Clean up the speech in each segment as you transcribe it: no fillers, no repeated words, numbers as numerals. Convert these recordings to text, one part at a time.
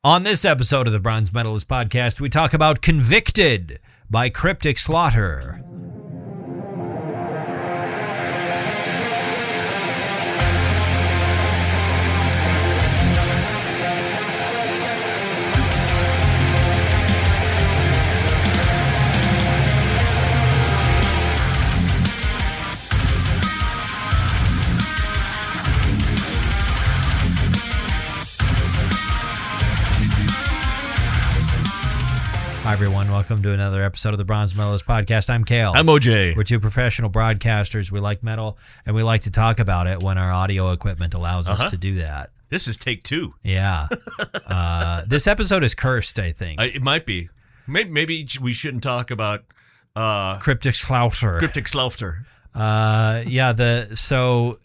On this episode of the Bronze Metalist podcast, we talk about Convicted by Cryptic Slaughter. Hi, everyone. Welcome to another episode of the Bronze Metalist podcast. I'm Kale. I'm OJ. We're two professional broadcasters. We like metal, and we like to talk about it when our audio equipment allows us to do that. This is take two. Yeah. This episode is cursed, I think. It might be. Maybe we shouldn't talk about... Cryptic Slaughter. Cryptic Slaughter. So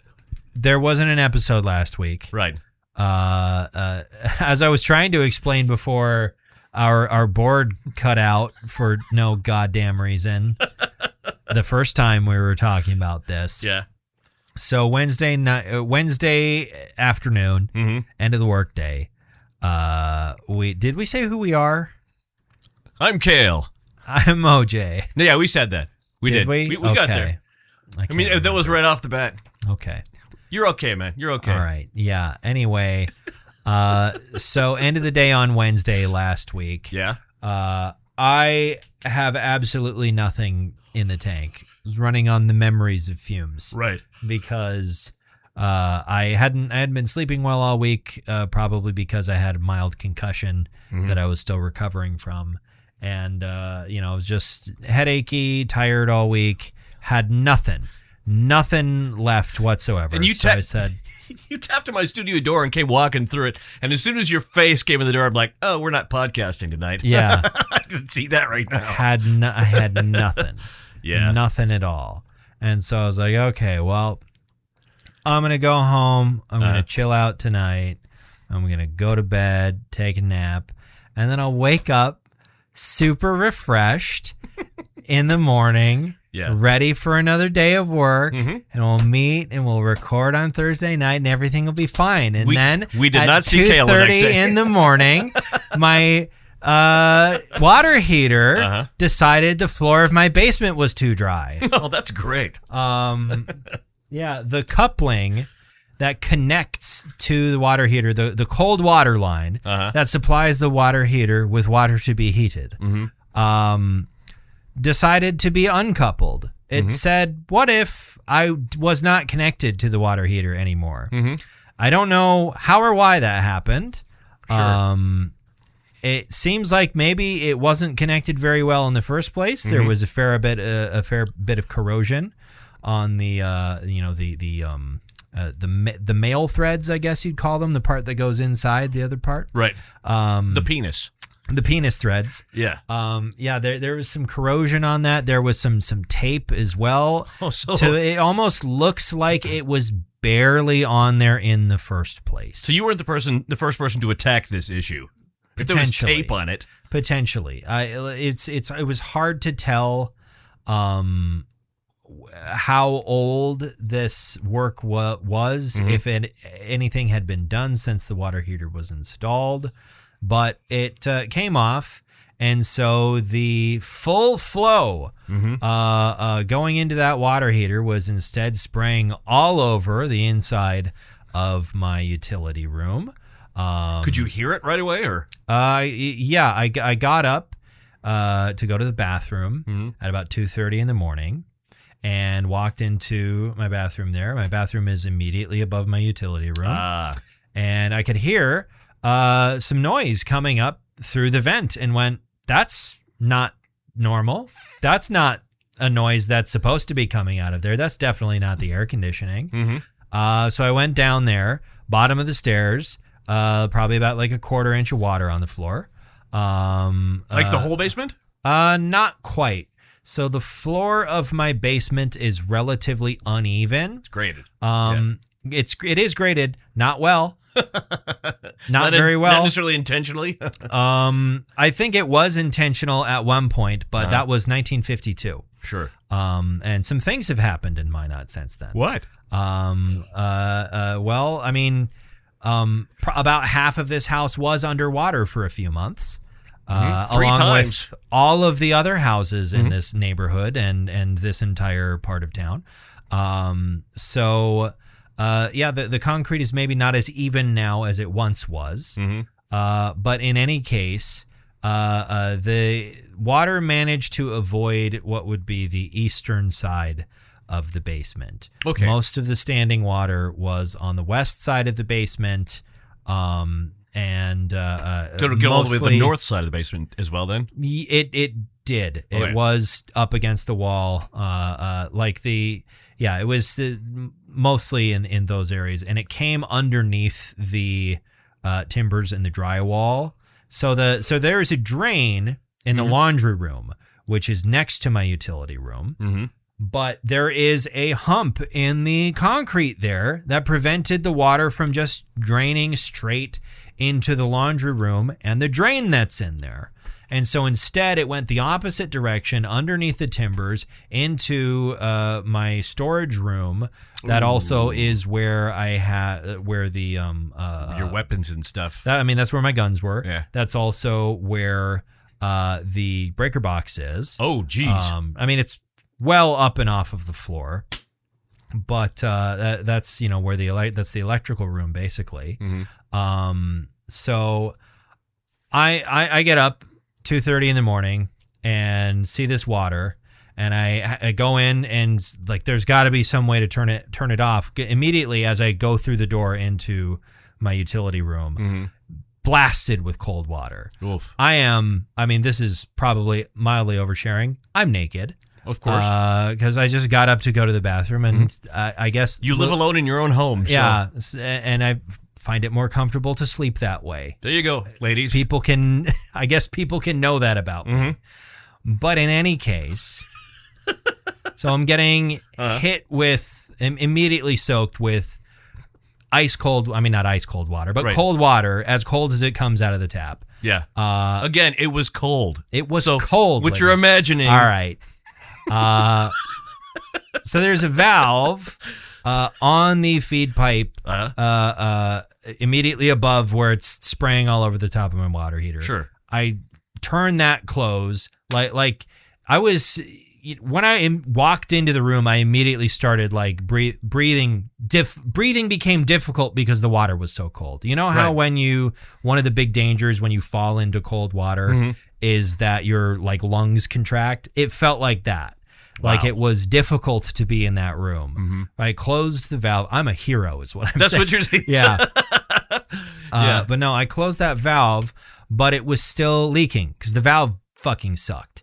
there wasn't an episode last week. Right. As I was trying to explain before... Our board cut out for no goddamn reason the first time we were talking about this. Yeah. So Wednesday afternoon, end of the workday. Did we say who we are? I'm Kale. I'm OJ. Yeah, we said that. We did. We got there. I mean, that was right off the bat. Okay. You're okay, man. You're okay. All right. Yeah. Anyway. So end of the day on Wednesday last week. Yeah. I have absolutely nothing in the tank. I was running on the memories of fumes. Right. Because I hadn't been sleeping well all week, probably because I had a mild concussion that I was still recovering from. And I was just headachy, tired all week, had nothing left whatsoever. And I said, you tapped on my studio door and came walking through it. And as soon as your face came in the door, I'm like, oh, we're not podcasting tonight. Yeah. I can see that right now. I had nothing. Yeah. Nothing at all. And so I was like, okay, well, I'm going to go home. I'm going to chill out tonight. I'm going to go to bed, take a nap. And then I'll wake up super refreshed in the morning. Yeah. Ready for another day of work, and we'll meet and we'll record on Thursday night, and everything will be fine. And then we did at not see Kale the next day. 2:30 in the morning, my water heater decided the floor of my basement was too dry. Oh, that's great. Yeah, the coupling that connects to the water heater, the cold water line that supplies the water heater with water to be heated. Decided to be uncoupled. It said, what if I was not connected to the water heater anymore? I don't know how or why that happened. Sure. It seems like maybe it wasn't connected very well in the first place. There was a fair bit of corrosion on the male threads, I guess you'd call them, the part that goes inside the other part. Right. The penis. The penis threads. Yeah. There was some corrosion on that. There was some tape as well. Oh, so it almost looks like it was barely on there in the first place. So you weren't the first person to attack this issue. If there was tape on it. Potentially. It was hard to tell how old this work was, if anything had been done since the water heater was installed. But it came off, and so the full flow going into that water heater was instead spraying all over the inside of my utility room. Could you hear it right away, or? Yeah, I got up to go to the bathroom at about 2:30 in the morning, and walked into my bathroom there. My bathroom is immediately above my utility room, and I could hear some noise coming up through the vent, and went, that's not normal. That's not a noise that's supposed to be coming out of there. That's definitely not the air conditioning. So I went down there, bottom of the stairs, probably about like a 1/4 inch of water on the floor. Like the whole basement? Not quite. So the floor of my basement is relatively uneven. It's graded. It is graded, not well. Not very well. Not necessarily intentionally. I think it was intentional at one point, but that was 1952. Sure. And some things have happened in Minot since then. What? Well, I mean, about half of this house was underwater for a few months. Three along times. with all of the other houses in this neighborhood and this entire part of town. The concrete is maybe not as even now as it once was. But in any case, the water managed to avoid what would be the eastern side of the basement. Okay. Most of the standing water was on the west side of the basement. So it'll go all the way to the north side of the basement as well then? It did. Okay. It was up against the wall. It was mostly in those areas. And it came underneath the timbers in the drywall. So there is a drain in the laundry room, which is next to my utility room. But there is a hump in the concrete there that prevented the water from just draining straight into the laundry room and the drain that's in there. And so instead it went the opposite direction underneath the timbers into my storage room. That also is where I had your weapons and stuff. That's where my guns were. Yeah. That's also where the breaker box is. Oh, geez. It's well up and off of the floor, but that's where that's the electrical room basically. So I get up 2:30 in the morning and see this water, and I go in and there's got to be some way to turn it off immediately as I go through the door into my utility room. Blasted with cold water. Oof. This is probably mildly oversharing. I'm naked. Of course. Because I just got up to go to the bathroom, and I guess... You live alone in your own home. Yeah, and I find it more comfortable to sleep that way. There you go, ladies. People can know that about me. But in any case, so I'm getting hit with, immediately soaked with not ice cold water, but cold water, as cold as it comes out of the tap. Yeah. Again, it was cold. It was cold. What you're imagining. All right. So there's a valve on the feed pipe immediately above where it's spraying all over the top of my water heater. Sure. I turn that close like I was when I walked into the room. I immediately started breathing. Breathing became difficult because the water was so cold. You know how one of the big dangers when you fall into cold water is that your lungs contract. It felt like that. Wow. It was difficult to be in that room. I closed the valve. I'm a hero is what I'm saying. That's what you're saying. Yeah. But no, I closed that valve, but it was still leaking because the valve fucking sucked.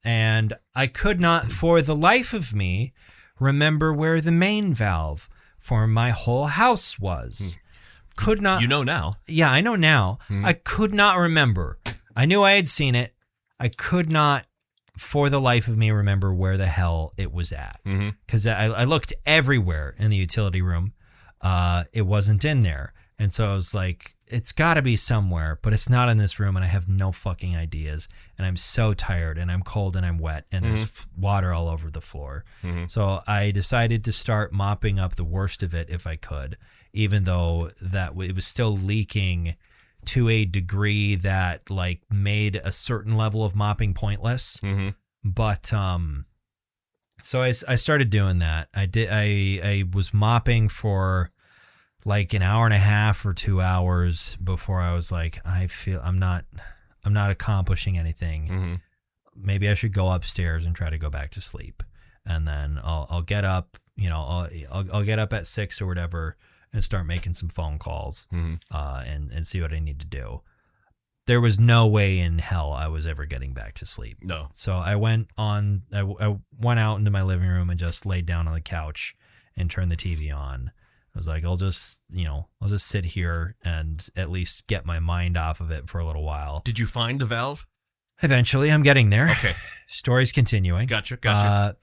And I could not for the life of me remember where the main valve for my whole house was. Could not. You know now. Yeah, I know now. I could not remember. I knew I had seen it. I could not for the life of me remember where the hell it was at. Because I looked everywhere in the utility room. It wasn't in there. And so I was like, it's got to be somewhere, but it's not in this room, and I have no fucking ideas. And I'm so tired, and I'm cold, and I'm wet, and there's water all over the floor. So I decided to start mopping up the worst of it if I could, even though that it was still leaking to a degree that made a certain level of mopping pointless. But so I started doing that. I was mopping for an hour and a half or 2 hours before I was like, I feel I'm not accomplishing anything. Maybe I should go upstairs and try to go back to sleep, and then I'll get up. I'll get up at 6 or whatever and start making some phone calls and see what I need to do. There was no way in hell I was ever getting back to sleep. No. So I went out into my living room and just laid down on the couch and turned the TV on. I was like, I'll just sit here and at least get my mind off of it for a little while. Did you find the valve? Eventually, I'm getting there. Okay. Story's continuing. Gotcha.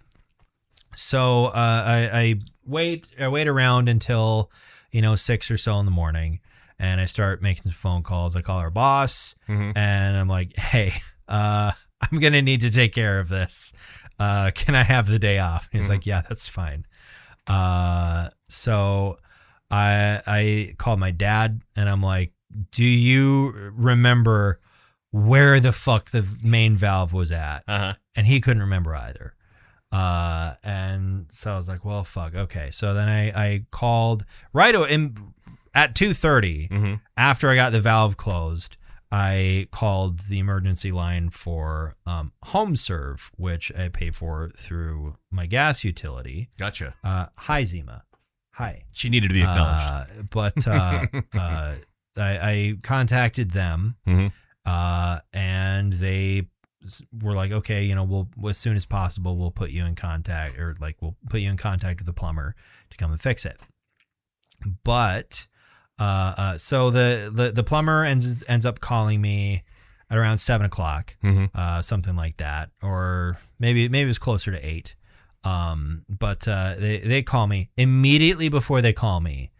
So I wait around until 6 or so in the morning, and I start making some phone calls. I call our boss, and I'm like, hey, I'm gonna need to take care of this. Can I have the day off? He's like, yeah, that's fine. So I called my dad and I'm like, do you remember where the fuck the main valve was at? And he couldn't remember either. And so I was like, well, fuck. Okay. So then I called right at 2:30 after I got the valve closed. I called the emergency line for home serve, which I pay for through my gas utility. Gotcha. Hi, Zima. Hi. She needed to be acknowledged. But I contacted them, and they were like, okay, you know, we'll as soon as possible, we'll put you in contact, or like we'll put you in contact with the plumber to come and fix it. But so the plumber ends up calling me at around 7:00, something like that, or maybe it was closer to 8. But they call me immediately. Before they call me,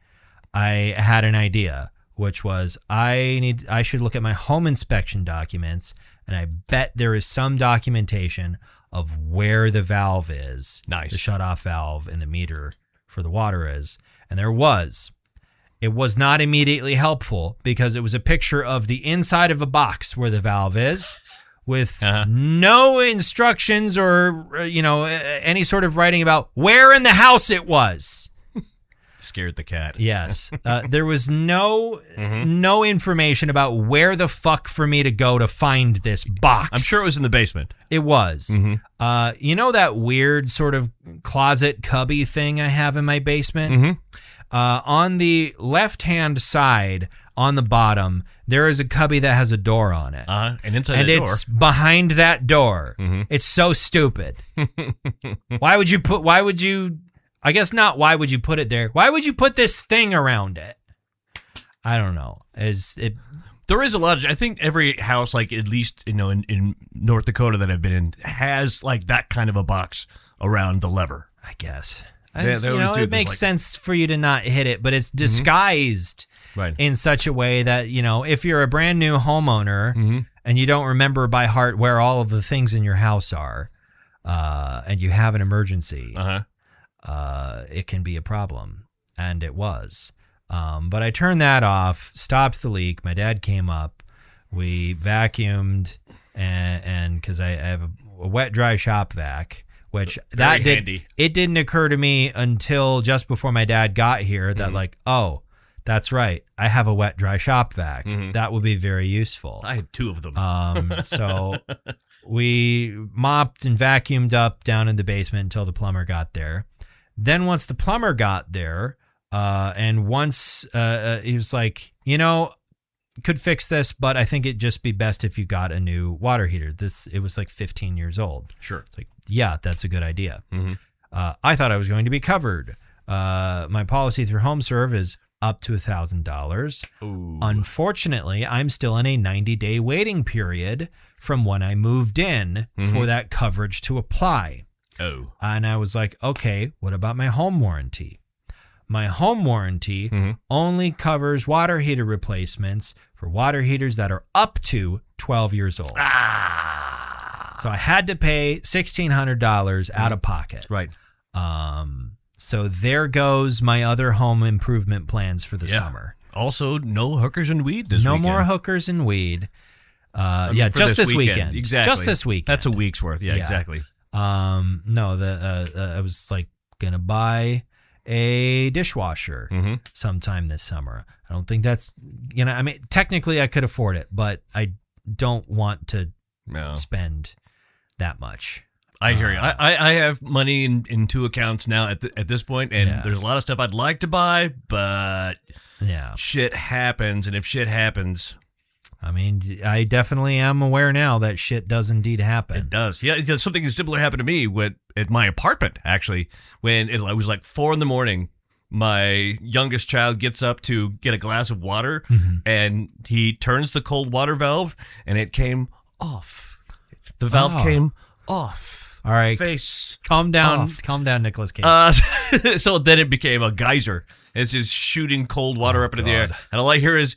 I had an idea, which was I should look at my home inspection documents, and I bet there is some documentation of where the valve is. Nice. The shut-off valve and the meter for the water is. And there was. It was not immediately helpful because it was a picture of the inside of a box where the valve is, with no instructions or, you know, any sort of writing about where in the house it was. Scared the cat. Yes. There was no information about where the fuck for me to go to find this box. I'm sure it was in the basement. It was. You know that weird sort of closet cubby thing I have in my basement? On the left-hand side, on the bottom, there is a cubby that has a door on it. And inside and the door. And it's behind that door. It's so stupid. Why would you put it there? Why would you put this thing around it? I don't know. There is a lot of, I think every house, like at least, you know, in North Dakota that I've been in, has like that kind of a box around the lever. I guess. It makes sense for you to not hit it, but it's disguised in such a way that, you know, if you're a brand new homeowner and you don't remember by heart where all of the things in your house are, and you have an emergency, it can be a problem. And it was. But I turned that off, stopped the leak. My dad came up. We vacuumed, and because I have a wet, dry shop vac, which handy. It didn't occur to me until just before my dad got here that like, oh, that's right, I have a wet, dry shop vac. That would be very useful. I had 2 of them. So we mopped and vacuumed up down in the basement until the plumber got there. Then once the plumber got there, and once he was like, you know, could fix this, but I think it'd just be best if you got a new water heater. It was like 15 years old. Sure. It's like, yeah, that's a good idea. I thought I was going to be covered. My policy through HomeServe is up to $1,000. Unfortunately, I'm still in a 90-day waiting period from when I moved in for that coverage to apply. And I was like, okay, what about my home warranty? My home warranty only covers water heater replacements for water heaters that are up to 12 years old. So I had to pay $1,600 out of pocket. Right. So there goes my other home improvement plans for the summer. Also, no hookers and weed this weekend. No more hookers and weed. Just this weekend. Exactly. Just this weekend. That's a week's worth. Yeah. Exactly. No, I was like going to buy a dishwasher sometime this summer. I don't think that's, you know, I mean, technically I could afford it, but I don't want to spend that much. I hear you. I have money in 2 accounts now at this point, and there's a lot of stuff I'd like to buy, but shit happens, and if shit happens... I mean, I definitely am aware now that shit does indeed happen. It does. Yeah, something similar happened to me at my apartment, actually, when it was like 4 a.m. My youngest child gets up to get a glass of water, and he turns the cold water valve, and it came off. The valve came off. All right. Face. Calm down. Off. Calm down, Nicolas Cage. So then it became a geyser. It's just shooting cold water up into the air. And all I hear is,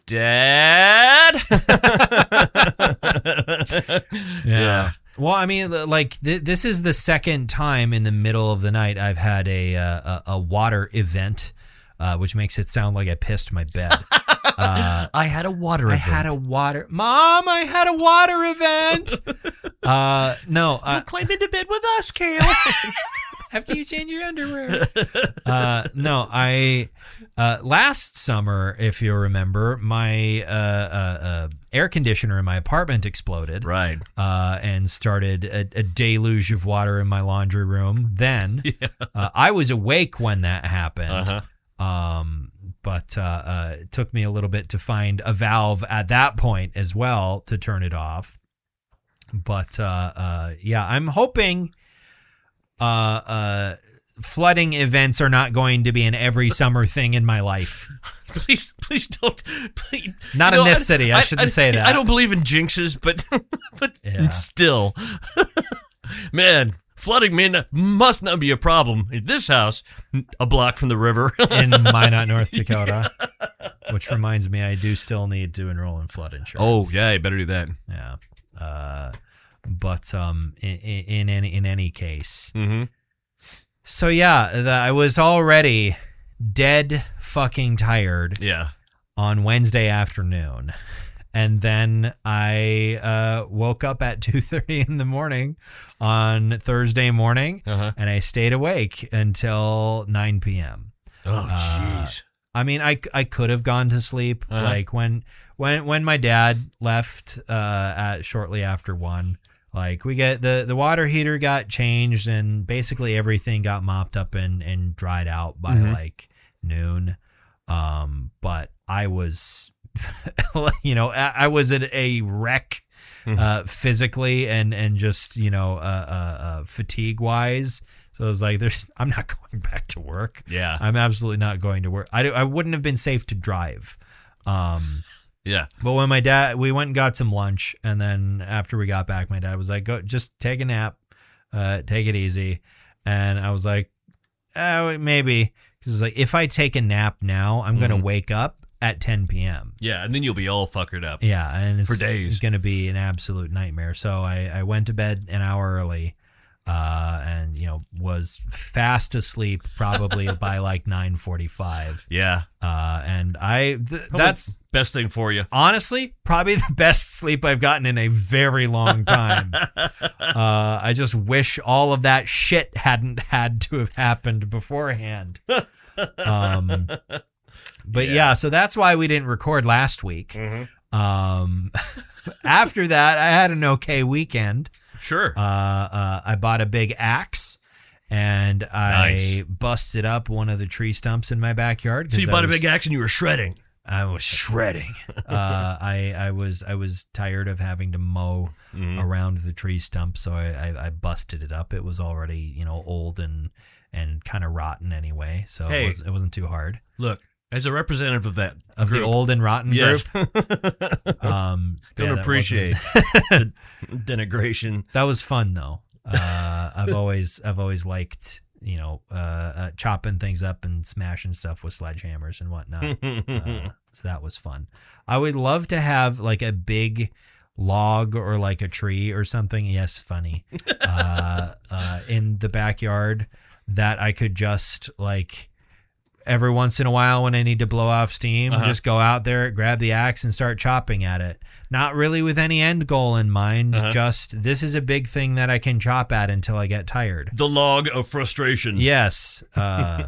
Dad? Yeah. Well, I mean, like, this is the second time in the middle of the night I've had a water event which makes it sound like I pissed my bed. I had a water event. Mom, I had a water event. No. Climb into bed with us, Kale. After you change your underwear. No, last summer, if you remember, my air conditioner in my apartment exploded. Right. And started a deluge of water in my laundry room. Then I was awake when that happened. But it took me a little bit to find a valve at that point as well to turn it off. But I'm hoping flooding events are not going to be an every summer thing in my life. Please don't. Please. Not in this city. I shouldn't say that. I don't believe in jinxes, but still, man, flooding must not be a problem in this house, a block from the river in Minot, North Dakota. Which reminds me, I do still need to enroll in flood insurance. Oh yeah, you better do that. Yeah. But in any case. Mm-hmm. So yeah, I was already dead fucking tired. Yeah. On Wednesday afternoon, and then I woke up at 2:30 in the morning on Thursday morning, and I stayed awake until 9 p.m. Oh jeez. I mean, I could have gone to sleep like when my dad left shortly after 1. Like we get the water heater got changed and basically everything got mopped up and dried out by like noon. But I was, I was at a wreck physically and just, fatigue wise. So I was like, I'm not going back to work. Yeah. I'm absolutely not going to work. I wouldn't have been safe to drive. Yeah. But when we went and got some lunch, and then after we got back, my dad was like, "Go, just take a nap, take it easy." And I was like, maybe, because like if I take a nap now, I'm gonna wake up at 10 p.m. Yeah, and then you'll be all fuckered up. Yeah, and for days. It's gonna be an absolute nightmare. So I went to bed an hour early, and was fast asleep probably by like 9:45. Yeah. And that's best thing for you. Honestly, probably the best sleep I've gotten in a very long time. I just wish all of that shit hadn't had to have happened beforehand. But yeah, so that's why we didn't record last week. After that, I had an okay weekend. Sure. I bought a big axe. And I busted up one of the tree stumps in my backyard. So you bought a big axe and you were shredding. I was shredding. I was tired of having to mow around the tree stump, so I busted it up. It was already old and kind of rotten anyway, so it wasn't too hard. Look, as a representative of that group, the old and rotten group, don't appreciate the denigration. That was fun though. I've always liked chopping things up and smashing stuff with sledgehammers and whatnot. So that was fun. I would love to have like a big log or like a tree or something. Yes, funny. In the backyard that I could just like every once in a while when I need to blow off steam, just go out there, grab the axe and start chopping at it. Not really with any end goal in mind. Just this is a big thing that I can chop at until I get tired. The log of frustration. Yes. I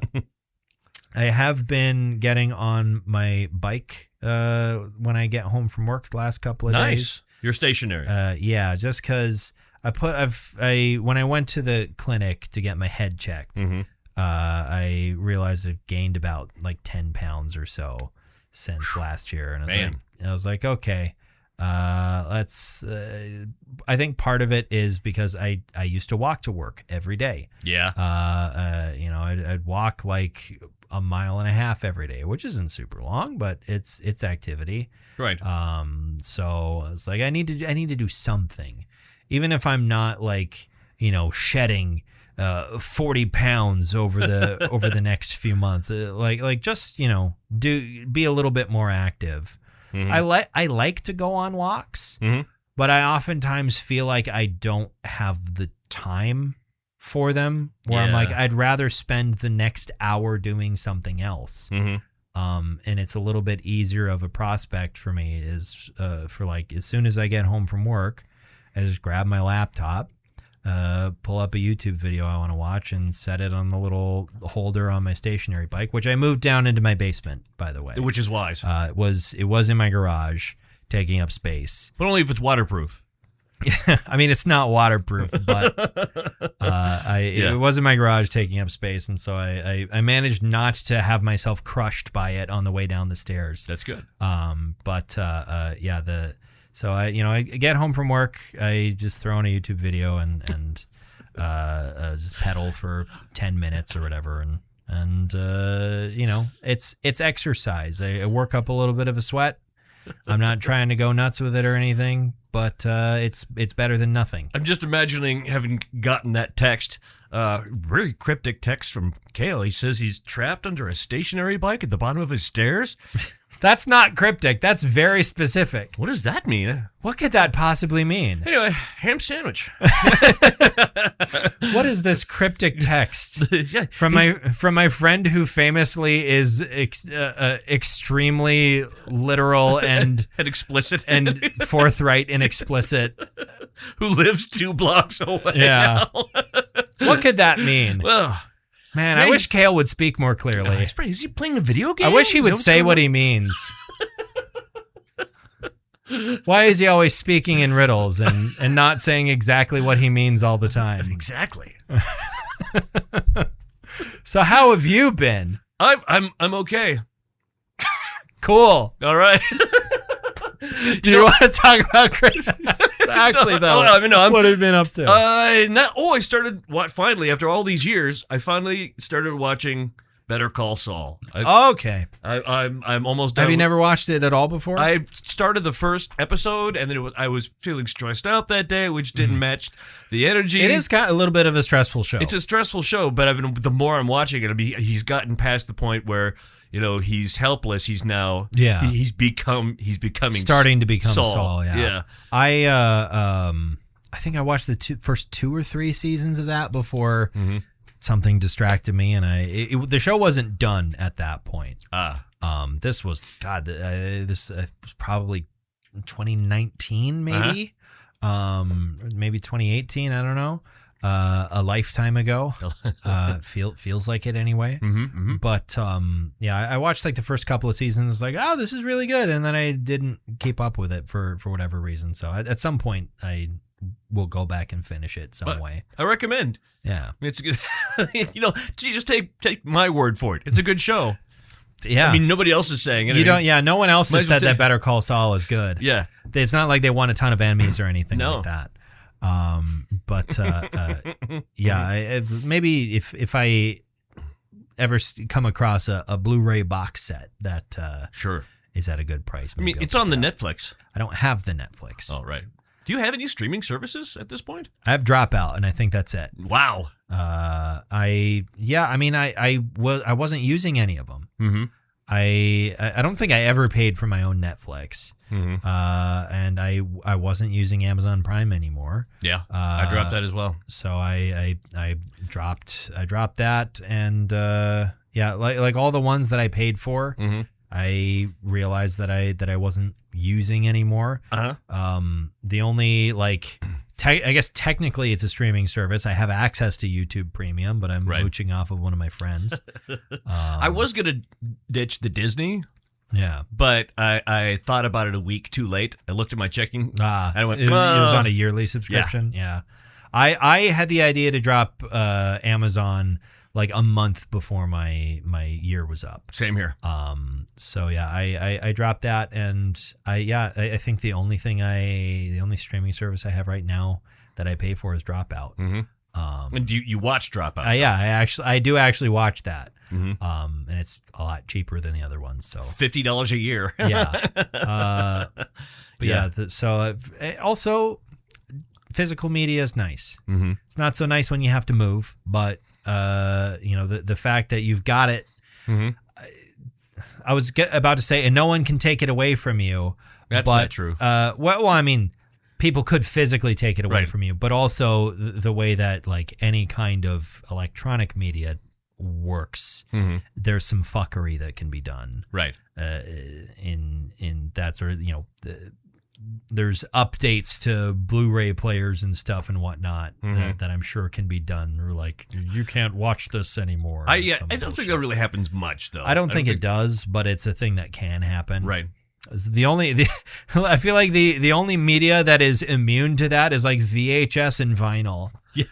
have been getting on my bike when I get home from work the last couple of days. You're stationary. Yeah, just because when I went to the clinic to get my head checked, I realized I've gained about like 10 pounds or so since last year. And I was like, okay. Let's I think part of it is because I used to walk to work every day. Yeah. I'd walk like a mile and a half every day, which isn't super long, but it's activity. Right. So I was like, I need to do something, even if I'm not like, shedding 40 pounds over the next few months, like just, be a little bit more active. I like to go on walks, but I oftentimes feel like I don't have the time for them where I'm like, I'd rather spend the next hour doing something else. And it's a little bit easier of a prospect for me is for like, as soon as I get home from work, I just grab my laptop, pull up a YouTube video I want to watch and set it on the little holder on my stationary bike, which I moved down into my basement, by the way. Which is wise. It was in my garage taking up space. But only if it's waterproof. I mean, it's not waterproof, but it was in my garage taking up space, and so I managed not to have myself crushed by it on the way down the stairs. That's good. So I get home from work, I just throw on a YouTube video and just pedal for 10 minutes or whatever, and it's exercise. I work up a little bit of a sweat. I'm not trying to go nuts with it or anything, but it's better than nothing. I'm just imagining having gotten that text, very cryptic text from Cale. He says he's trapped under a stationary bike at the bottom of his stairs. That's not cryptic. That's very specific. What does that mean? What could that possibly mean? Anyway, ham sandwich. What is this cryptic text Yeah, from my friend who famously is extremely literal and explicit and forthright and explicit, who lives 2 blocks away? Yeah. Now. What could that mean? Well, man, I wish Cale would speak more clearly. Is he playing a video game? I wish he would say what he means. Why is he always speaking in riddles and not saying exactly what he means all the time? Exactly. So how have you been? I'm okay. Cool. All right. Do you want to talk about actually though? What have you been up to? I started finally after all these years. I finally started watching Better Call Saul. Okay. I'm almost done. Have you never watched it at all before? I started the first episode, and then I was feeling stressed out that day, which didn't match the energy. It is kind of a little bit of a stressful show. It's a stressful show, but the more I'm watching it, he's gotten past the point where he's helpless. He's now he's becoming starting to become Saul. Yeah. I think I watched the first 2 or 3 seasons of that before. Something distracted me, and the show wasn't done at that point. This was this was probably 2019, maybe, maybe 2018. I don't know. A lifetime ago. Feels like it anyway. But I watched like the first couple of seasons. Like, oh, this is really good, and then I didn't keep up with it for whatever reason. So at some point, I will go back and finish it some way. I recommend. Yeah, it's good. Just take my word for it. It's a good show. Yeah, I mean nobody else is saying it. You don't. Yeah, no one else has said that Better Call Saul is good. Yeah, it's not like they won a ton of Emmys or anything like that. Maybe if I ever come across a Blu-ray box set that sure is at a good price. I mean, it's on the Netflix. I don't have the Netflix. Oh, right. Do you have any streaming services at this point? I have Dropout, and I think that's it. Wow. I wasn't using any of them. I don't think I ever paid for my own Netflix. And I wasn't using Amazon Prime anymore. Yeah, I dropped that as well. So I dropped that, and like all the ones that I paid for, I realized that I wasn't using anymore. The only I guess technically it's a streaming service. I have access to YouTube Premium, but I'm mooching off of one of my friends. I was gonna ditch the Disney. Yeah, but I thought about it a week too late. I looked at my checking. And I went. It was on a yearly subscription. Yeah. I had the idea to drop Amazon like a month before my year was up. Same here. So yeah, I dropped that, and I think the only streaming service I have right now that I pay for is Dropout. And you watch Dropout? I do actually watch that. And it's a lot cheaper than the other ones. So $50 a year. Yeah. Also physical media is nice. It's not so nice when you have to move, but the fact that you've got it. I was about to say, and no one can take it away from you. That's not true. Well, I mean, people could physically take it away Right. from you, but also the way that like any kind of electronic media works, there's some fuckery that can be done. Right. In that sort of, there's updates to Blu-ray players and stuff and whatnot that I'm sure can be done. Or like, you can't watch this anymore. I don't think that really happens much, though. I don't think it does, but it's a thing that can happen. Right. I feel like the only media that is immune to that is like VHS and vinyl. Yeah.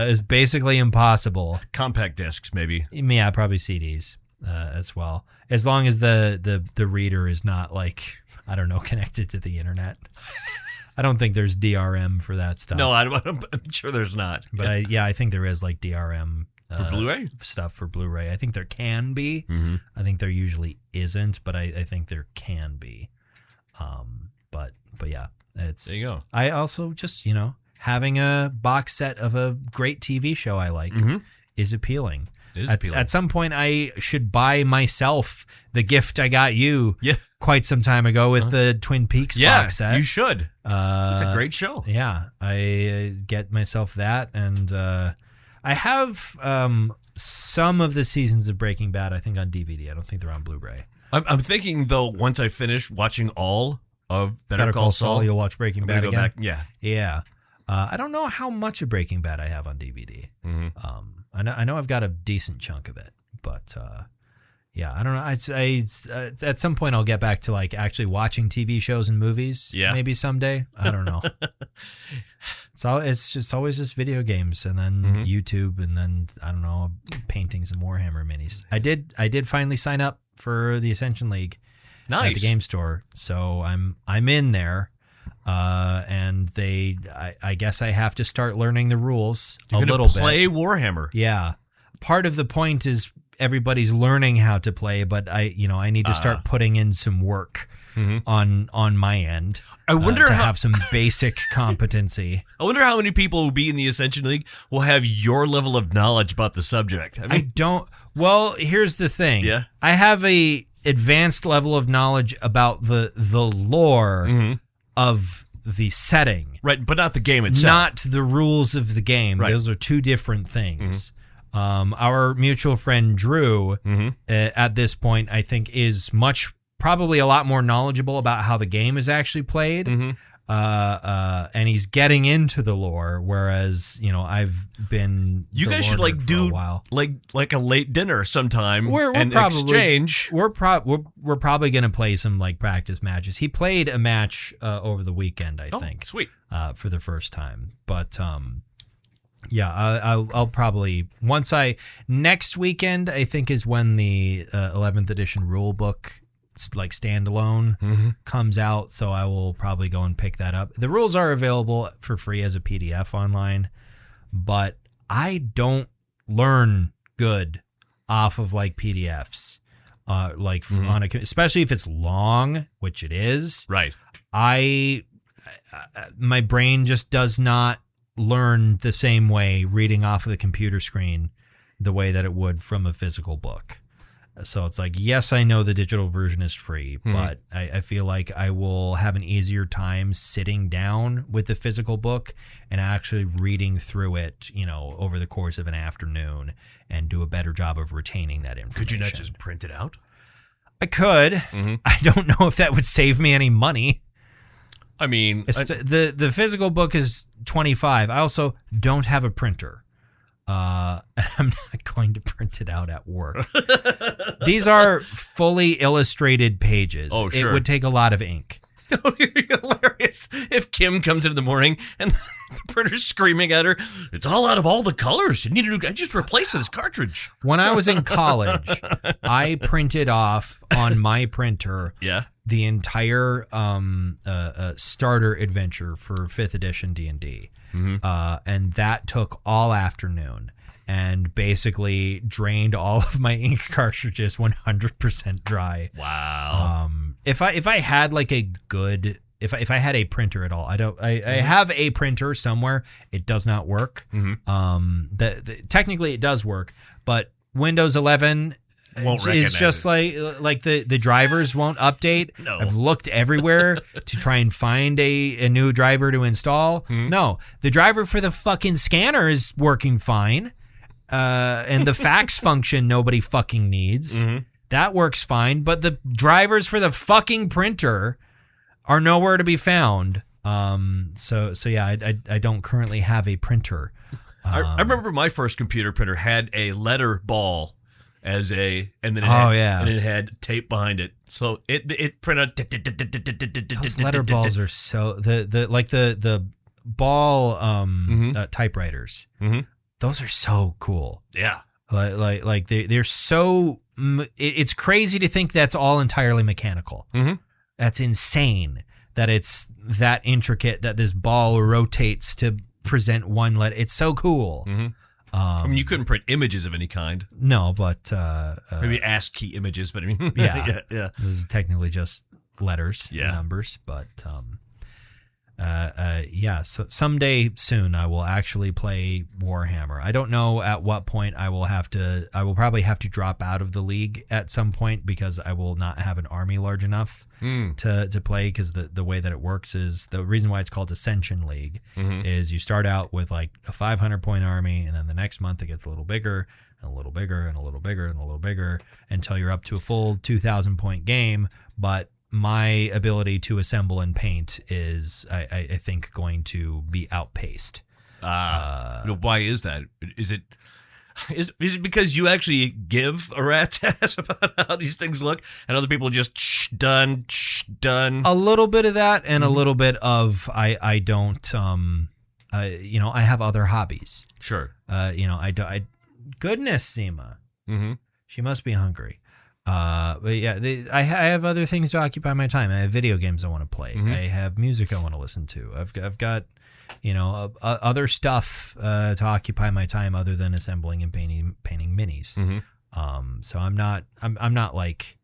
Is basically impossible. Compact discs, maybe. Yeah, probably CDs as well. As long as the reader is not like, I don't know, connected to the internet. I don't think there's DRM for that stuff. No, I'm sure there's not. But I think there is like DRM for Blu-ray stuff for Blu-ray. I think there can be. I think there usually isn't, but I think there can be. But yeah, it's there you go. I also just having a box set of a great TV show I like is appealing. It is appealing. At some point, I should buy myself the gift I got you Yeah. quite some time ago with the Twin Peaks box set. You should. It's a great show. Yeah, I get myself that, and I have some of the seasons of Breaking Bad, I think, on DVD. I don't think they're on Blu-ray. I'm thinking, though, once I finish watching all of Better Call Saul, you'll watch Breaking Bad again? Back. Yeah. Yeah. I don't know how much of Breaking Bad I have on DVD. I know I've got a decent chunk of it, but yeah, I don't know. At some point I'll get back to like actually watching TV shows and movies. Yeah. Maybe someday. I don't know. It's always just video games and then YouTube and then I don't know, painting some Warhammer minis. I did finally sign up for the Ascension League at the game store, so I'm in there. And I guess I have to start learning the rules a little bit. Play Warhammer. Yeah. Part of the point is everybody's learning how to play, but I need to start putting in some work on my end. I wonder to how, have some basic competency. I wonder how many people will be in the Ascension League will have your level of knowledge about the subject. I don't. Well, here's the thing. Yeah. I have a advanced level of knowledge about the lore of the setting. Right, but not the game itself. Not the rules of the game. Right. Those are two different things. Our mutual friend Drew, at this point, I think, is probably a lot more knowledgeable about how the game is actually played. And he's getting into the lore, whereas I've been. You guys should do a while. like a late dinner sometime and probably, exchange. We're probably going to play some like practice matches. He played a match over the weekend, I think. Sweet. For the first time, but yeah, I'll probably next weekend I think is when the 11th edition rule book like standalone comes out, so I will probably go and pick that up. The rules are available for free as a PDF online, but I don't learn good off of like PDFs, on especially if it's long, which it is. Right. My brain just does not learn the same way reading off of the computer screen the way that it would from a physical book. So it's like, yes, I know the digital version is free, but I feel like I will have an easier time sitting down with the physical book and actually reading through it, over the course of an afternoon and do a better job of retaining that information. Could you not just print it out? I could. I don't know if that would save me any money. I mean, the physical book is $25. I also don't have a printer. I'm not going to print it out at work. These are fully illustrated pages. Oh, sure. It would take a lot of ink. It would be hilarious if Kim comes in the morning and the printer's screaming at her, "It's all out of all the colors. You need a new guy. Just replace this cartridge." When I was in college, I printed off on my printer the entire starter adventure for 5th edition D&D. And that took all afternoon and basically drained all of my ink cartridges 100% dry. Wow. If I had like if I had a printer at all, I have a printer somewhere. It does not work. Technically it does work, but Windows 11 won't recognize It's just it. like the drivers won't update. No. I've looked everywhere to try and find a new driver to install. No, the driver for the fucking scanner is working fine. And the fax function nobody fucking needs. That works fine. But the drivers for the fucking printer are nowhere to be found. So yeah, I don't currently have a printer. I remember my first computer printer had a letter ball and then it and it had tape behind it. So it printed. Those letter balls are so the ball typewriters. Those are so cool. Yeah. Like they're so. It's crazy to think that's all entirely mechanical. That's insane that it's that intricate that this ball rotates to present one letter. It's so cool. I mean, you couldn't print images of any kind. No, but maybe ASCII images, but I mean, yeah. yeah. This is technically just letters, and numbers, but yeah. So someday soon, I will actually play Warhammer. I don't know at what point I will probably have to drop out of the league at some point because I will not have an army large enough to play. Because the way that it works is the reason why it's called Ascension League is you start out with like a 500 point army, and then the next month it gets a little bigger and a little bigger and a little bigger and a little bigger until you're up to a full 2,000 point game. But my ability to assemble and paint is, I think, going to be outpaced. Why is that? Is it because you actually give a rat's ass about how these things look, and other people just done? A little bit of that, and a little bit of I don't. I have other hobbies. Sure. Goodness, Seema. She must be hungry. But yeah, I have other things to occupy my time. I have video games I want to play. I have music I want to listen to. I've got, other stuff to occupy my time other than assembling and painting minis. So I'm not like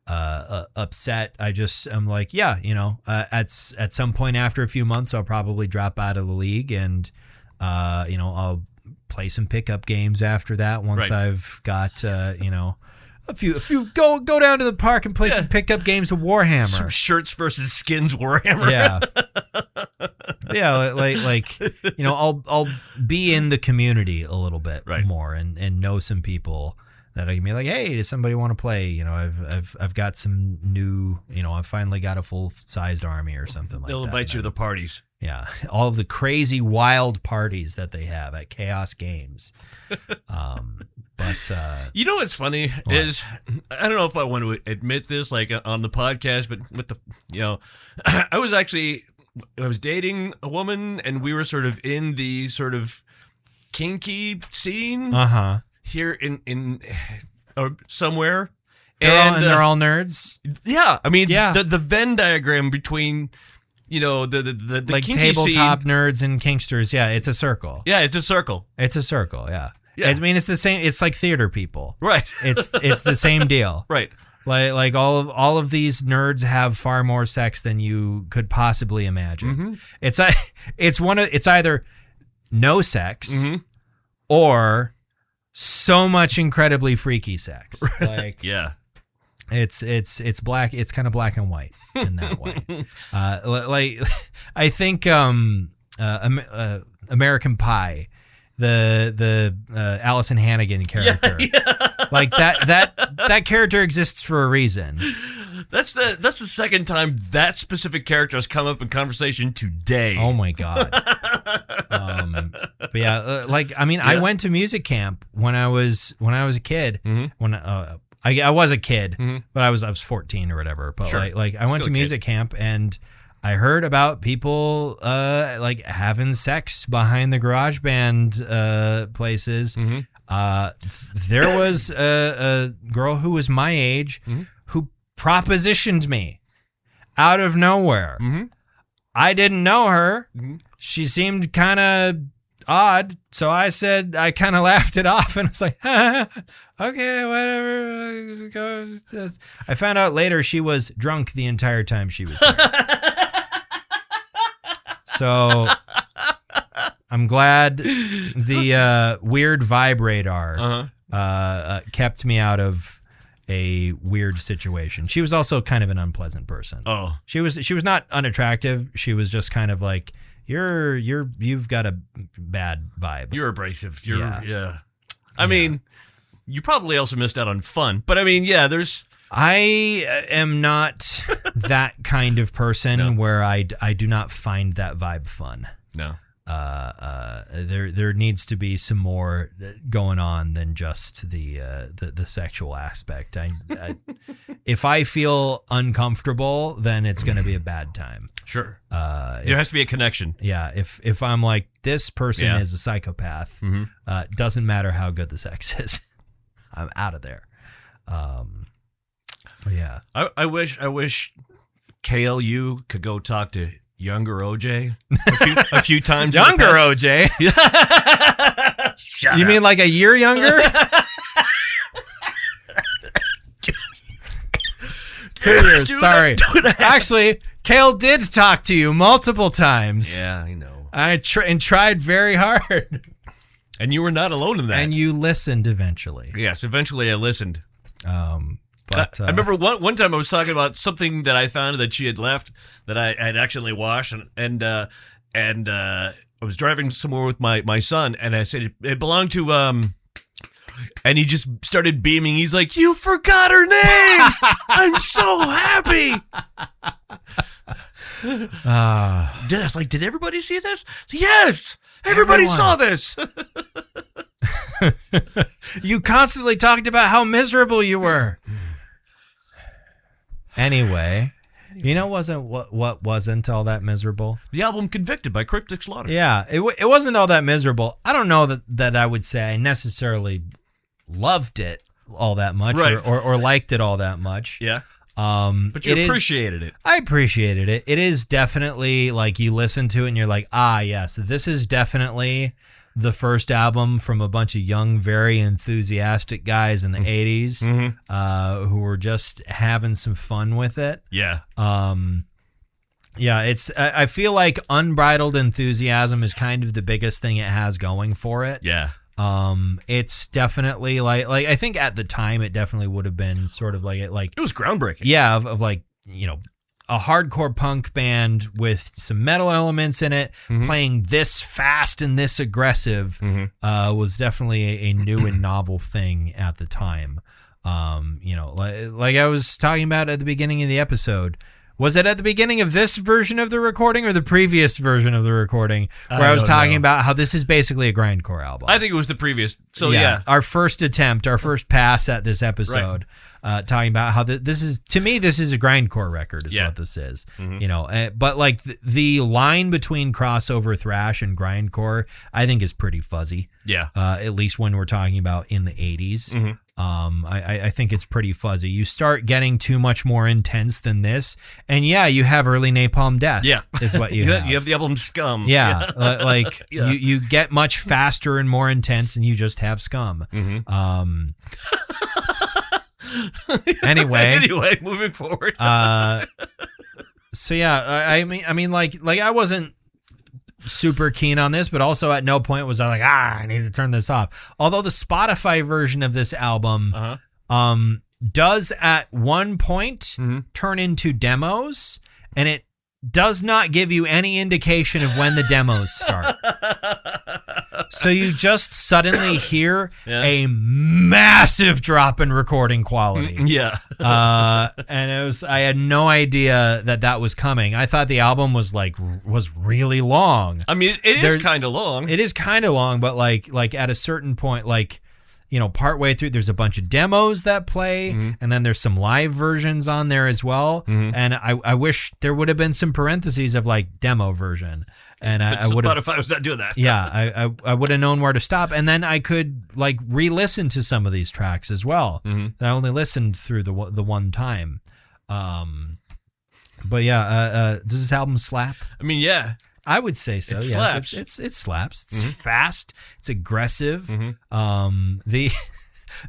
upset. I'm like, at some point after a few months, I'll probably drop out of the league, and I'll play some pickup games after that once I've got a few go down to the park and play some pickup games of Warhammer. Some shirts versus skins Warhammer. Yeah. I'll be in the community a little bit more and know some people that I can be like, hey, does somebody want to play? I've got some new, I've finally got a full-sized army or something like that. They'll invite you to the parties. Yeah, all of the crazy, wild parties that they have at Chaos Games. But what's funny is, I don't know if I want to admit this like on the podcast, but with the I was dating a woman, and we were sort of in the sort of kinky scene here in or somewhere. They're all nerds. Yeah, I mean the Venn diagram between the like kinky tabletop scene. Nerds and kinksters. Yeah, it's a circle. Yeah, it's a circle. It's a circle. Yeah. Yeah. I mean, it's the same. It's like theater people. Right. It's the same deal. Right. Like all of these nerds have far more sex than you could possibly imagine. It's either no sex or so much incredibly freaky sex. Like yeah. It's black. It's kind of black and white in that way. I think American Pie, the Allison Hannigan character, like that character exists for a reason. That's the second time that specific character has come up in conversation today. Oh my god. But yeah, I went to music camp when I was a kid. When I was a kid, but I was 14 or whatever. But I went to music camp, and I heard about people having sex behind the garage band places. There was a girl who was my age who propositioned me out of nowhere. I didn't know her. She seemed kind of odd, so I kind of laughed it off, and I was like, okay, whatever. I found out later she was drunk the entire time she was there. So I'm glad the weird vibe radar kept me out of a weird situation. She was also kind of an unpleasant person. Oh, she was not unattractive. She was just kind of like, you've got a bad vibe. You're abrasive. Yeah. I mean, you probably also missed out on fun, but I mean, yeah, I am not that kind of person where I do not find that vibe fun. No. There needs to be some more going on than just the sexual aspect. If I feel uncomfortable, then it's going to be a bad time. Sure. There has to be a connection. Yeah. If I'm like, this person is a psychopath, doesn't matter how good the sex is, I'm out of there. Yeah. I wish KLU could go talk to younger OJ a few times. Younger OJ? Shut you up. mean like a year younger? 2 years, sorry. Actually, Kale did talk to you multiple times. Yeah, I know. I tried very hard. And you were not alone in that. And you listened eventually. Yes, eventually I listened. But I remember one time I was talking about something that I found that she had left that I had accidentally washed, and I was driving somewhere with my son, and I said it belonged to and he just started beaming. He's like, "You forgot her name! I'm so happy." I was like, "Did everybody see this?" Yes, everybody saw this. You constantly talked about how miserable you were. Anyway, you know what wasn't all that miserable? The album Convicted by Cryptic Slaughter. Yeah, it wasn't all that miserable. I don't know that I would say I necessarily loved it all that much, right, or liked it all that much. Yeah. But you appreciated it. I appreciated it. It is definitely like you listen to it and you're like, yes, this is definitely the first album from a bunch of young, very enthusiastic guys in the 80s who were just having some fun with it. Yeah. Yeah, I feel like unbridled enthusiasm is kind of the biggest thing it has going for it. Yeah. It's definitely like I think at the time it definitely would have been sort of like it was groundbreaking. Yeah, of like, you know, a hardcore punk band with some metal elements in it, playing this fast and this aggressive, was definitely a new and novel thing at the time. You know, like I was talking about at the beginning of the episode. Was it at the beginning of this version of the recording or the previous version of the recording where I was talking about how this is basically a grindcore album? I think it was the previous. So yeah. Our first pass at this episode, talking about how this is, to me, this is a grindcore record is what this is. You know, but like the line between crossover thrash and grindcore, I think is pretty fuzzy. Yeah. At least when we're talking about in the 80s. I think it's pretty fuzzy. You start getting too much more intense than this, and you have early Napalm Death. Yeah, is what you have. You have the album Scum. Yeah, like you get much faster and more intense, and you just have Scum. Anyway, moving forward. So yeah, I mean, like I wasn't super keen on this, but also at no point was I like, I need to turn this off. Although the Spotify version of this album does at one point turn into demos, and it does not give you any indication of when the demos start. So you just suddenly hear a massive drop in recording quality. Yeah. And I had no idea that was coming. I thought the album was really long. I mean, it is kind of long. It is kind of long, but like at a certain point, like, you know, partway through, there's a bunch of demos that play, and then there's some live versions on there as well. And I wish there would have been some parentheses of like demo version. And I would have. Spotify was not doing that. Yeah, I would have known where to stop, and then I could like re-listen to some of these tracks as well. I only listened through the one time. But yeah, does this album slap? I mean, yeah. I would say so. It yes. slaps. It slaps. It's fast. It's aggressive.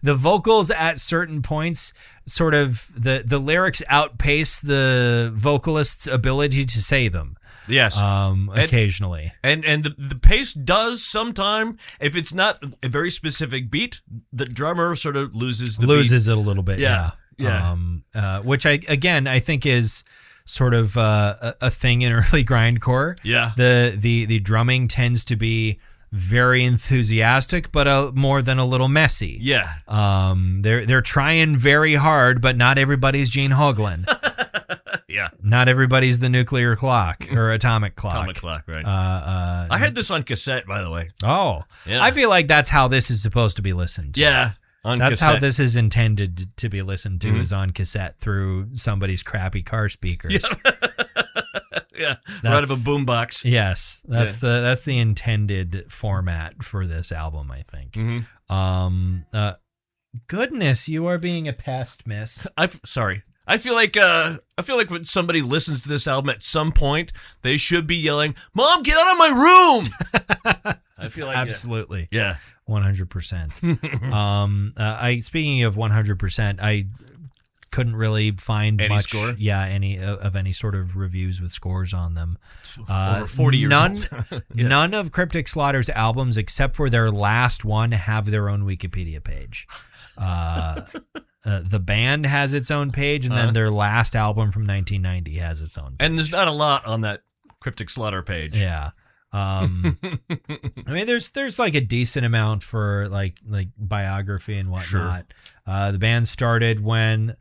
the vocals at certain points, sort of the lyrics outpace the vocalist's ability to say them. Yes. Occasionally. And the pace does sometime, if it's not a very specific beat, the drummer sort of loses the beat. It a little bit. Yeah. Which I think is sort of a thing in early grindcore. Yeah. The drumming tends to be very enthusiastic, but more than a little messy. Yeah. They're trying very hard, but not everybody's Gene Hoglan. Yeah. Not everybody's the nuclear clock or atomic clock. Atomic clock, right. I had this on cassette, by the way. Oh. Yeah. I feel like that's how this is supposed to be listened to. Yeah. That's cassette. How this is intended to be listened to, is on cassette through somebody's crappy car speakers. Yeah. Right of a boombox. Yes. That's the intended format for this album, I think. Goodness, you are being a pest, miss. Sorry. I feel like when somebody listens to this album at some point, they should be yelling, "Mom, get out of my room!" I feel like absolutely, yeah, 100%. Speaking of 100%, I couldn't really find any much, score? any sort of reviews with scores on them. Over 40 years old. None of Cryptic Slaughter's albums, except for their last one, have their own Wikipedia page. The band has its own page, and then their last album from 1990 has its own page. And there's not a lot on that Cryptic Slaughter page. Yeah. I mean, there's like a decent amount for like biography and whatnot. Sure. The band started when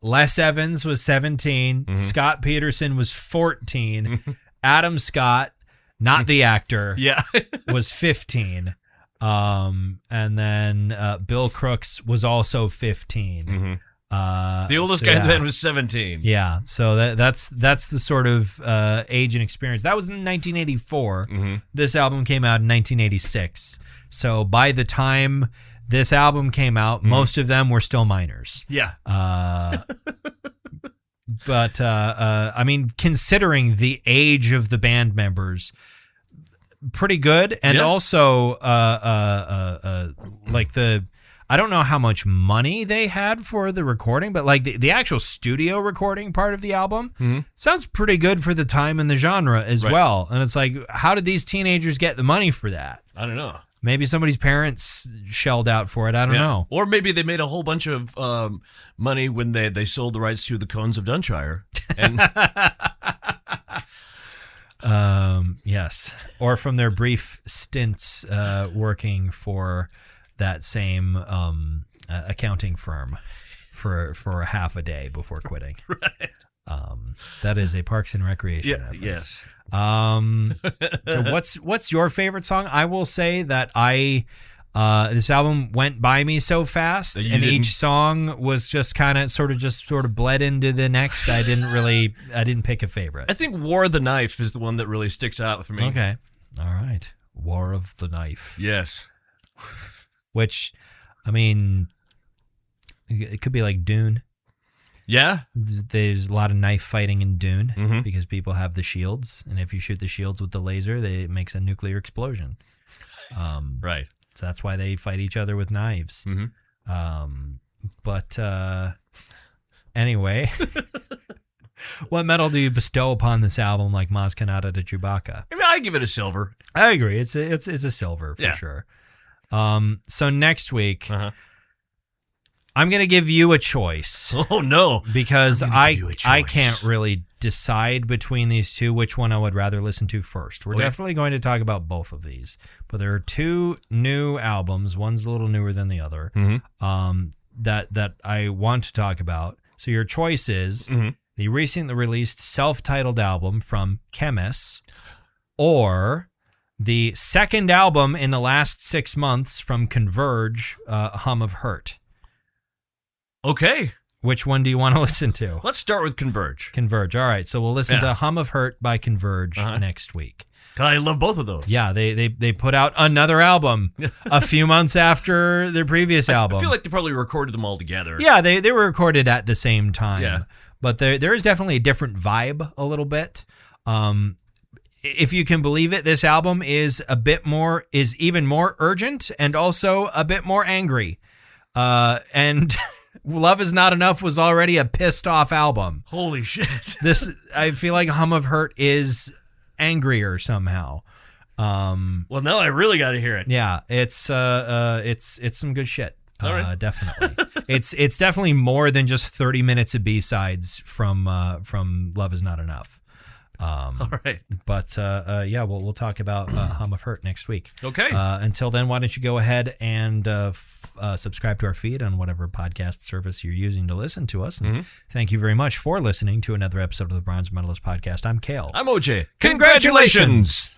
Les Evans was 17, Scott Peterson was 14, Adam Scott, not the actor, was 15. And then Bill Crooks was also 15. The oldest guy then was 17. Yeah, so that's the sort of age and experience. That was in 1984. This album came out in 1986. So by the time this album came out, most of them were still minors. Yeah. But I mean, considering the age of the band members, pretty good. And also like I don't know how much money they had for the recording, but like the actual studio recording part of the album sounds pretty good for the time and the genre as well. And it's like, how did these teenagers get the money for that? I don't know. Maybe somebody's parents shelled out for it. I don't know. Or maybe they made a whole bunch of money when they sold the rights to the Cones of Dunshire. And yes. Or from their brief stints working for that same accounting firm for a half a day before quitting. Right. That is a Parks and Recreation reference. Yes. So what's your favorite song? I will say that this album went by me so fast, and each song was just kind of sort of bled into the next. I didn't pick a favorite. I think War of the Knife is the one that really sticks out for me. Okay. All right. War of the Knife. Yes. Which, I mean, it could be like Dune. Yeah. There's a lot of knife fighting in Dune because people have the shields, and if you shoot the shields with the laser, it makes a nuclear explosion. Right. So that's why they fight each other with knives. But anyway, what medal do you bestow upon this album, like Maz Kanata to Chewbacca? I mean, I give it a silver. I agree. It's a silver for sure. So next week, I'm going to give you a choice. Oh, no. Because I can't really decide between these two which one I would rather listen to first. We're definitely going to talk about both of these. But there are two new albums. One's a little newer than the other that I want to talk about. So your choice is the recently released self-titled album from Chemis, or the second album in the last 6 months from Converge, Hum of Hurt. Okay. Which one do you want to listen to? Let's start with Converge. Converge. All right. So we'll listen to Hum of Hurt by Converge next week. I love both of those. Yeah, they put out another album a few months after their previous album. I feel like they probably recorded them all together. Yeah, they were recorded at the same time. Yeah. But there is definitely a different vibe a little bit. If you can believe it, this album is even more urgent and also a bit more angry. And Love Is Not Enough was already a pissed off album. Holy shit. I feel like Hum of Hurt is angrier somehow. Well, now I really got to hear it. Yeah, it's some good shit. All right. Definitely. It's definitely more than just 30 minutes of B-sides from Love Is Not Enough. All right. But yeah, we'll talk about Hum of Hurt next week. Okay. Until then, why don't you go ahead and subscribe to our feed on whatever podcast service you're using to listen to us. And thank you very much for listening to another episode of the Bronze Medalist Podcast. I'm Kale. I'm OJ. Congratulations.